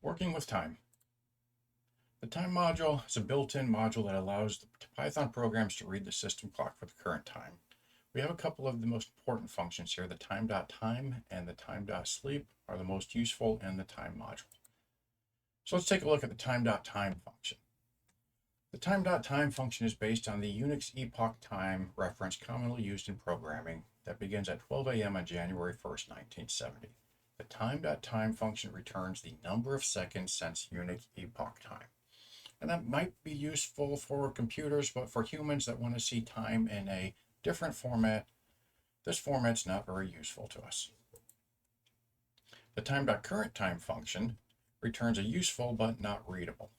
Working with time. The time module is a built-in module that allows the Python programs to read the system clock for the current time. We have a couple of the most important functions here. The time.time and the time.sleep are the most useful in the time module. So let's take a look at the time.time function. The time.time function is based on the Unix epoch time reference commonly used in programming that begins at 12 a.m. on January 1st, 1970. The time.time function returns the number of seconds since Unix epoch time. And that might be useful for computers, but for humans that want to see time in a different format, this format's not very useful to us. The time.currentTime function returns a useful but not readable.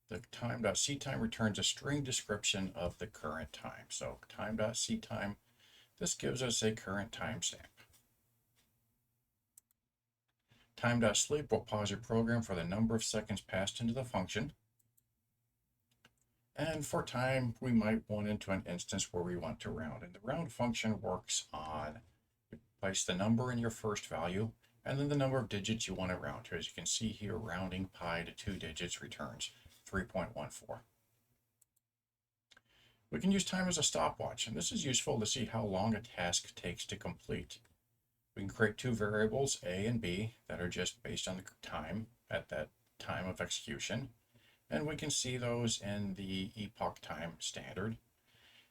The time.ctime returns a string description of the current time. So time.ctime, this gives us a current timestamp. Time.sleep will pause your program for the number of seconds passed into the function. And for time, we might want into an instance where we want to round. And the round function works on, you place the number in your first value, and then the number of digits you want to round to. As you can see here, rounding pi to 2 digits returns 3.14. We can use time as a stopwatch, and this is useful to see how long a task takes to complete. We can create two variables, A and B, that are just based on the time at that time of execution. And we can see those in the epoch time standard.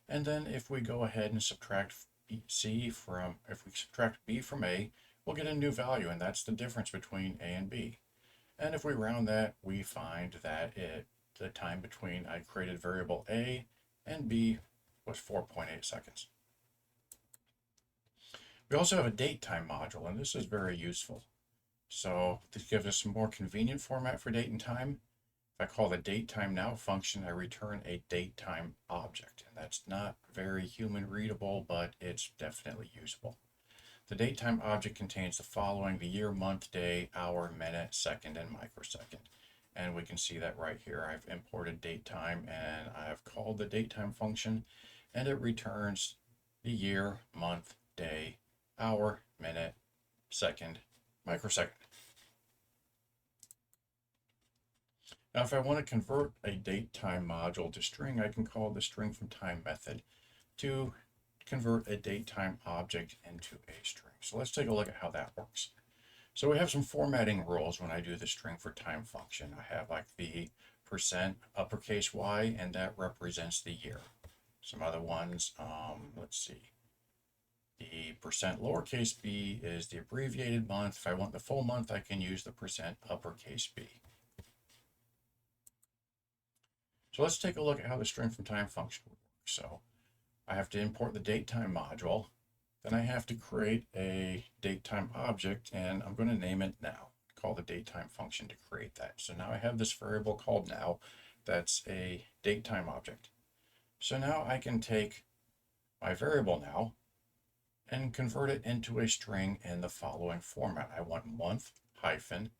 And then if we go ahead and subtract if we subtract B from A, we'll get a new value, and that's the difference between A and B. And if we round that, we find that the time between I created variable A and B was 4.8 seconds. We also have a date time module, and this is very useful. So this gives us a more convenient format for date and time. If I call the dateTimeNow function, I return a datetime object. And that's not very human readable, but it's definitely usable. The datetime object contains the following: the year, month, day, hour, minute, second, and microsecond. And we can see that right here. I've imported datetime and I've called the datetime function, and it returns the year, month, day, hour, minute, second, microsecond. Now, if I want to convert a datetime module to string, I can call the string from time method to convert a datetime object into a string. So let's take a look at how that works. So we have some formatting rules when I do the string for time function. I have like the percent uppercase Y, and that represents the year. Some other ones, let's see. The percent lowercase b is the abbreviated month. If I want the full month, I can use the percent uppercase b. So let's take a look at how the string from time function would work. So I have to import the datetime module. Then I have to create a datetime object, and I'm going to name it now. Call the datetime function to create that. So now I have this variable called now that's a datetime object. So now I can take my variable now and convert it into a string in the following format. I want month hyphen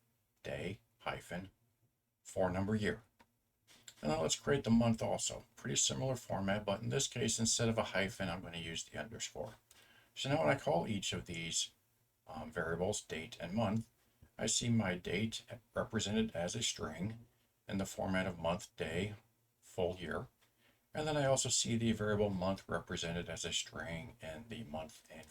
day hyphen 4-number year. And then let's create the month also. Pretty similar format, but in this case, instead of a hyphen, I'm going to use the underscore. So now when I call each of these variables, date and month, I see my date represented as a string in the format of month, day, full year. And then I also see the variable month represented as a string in the month and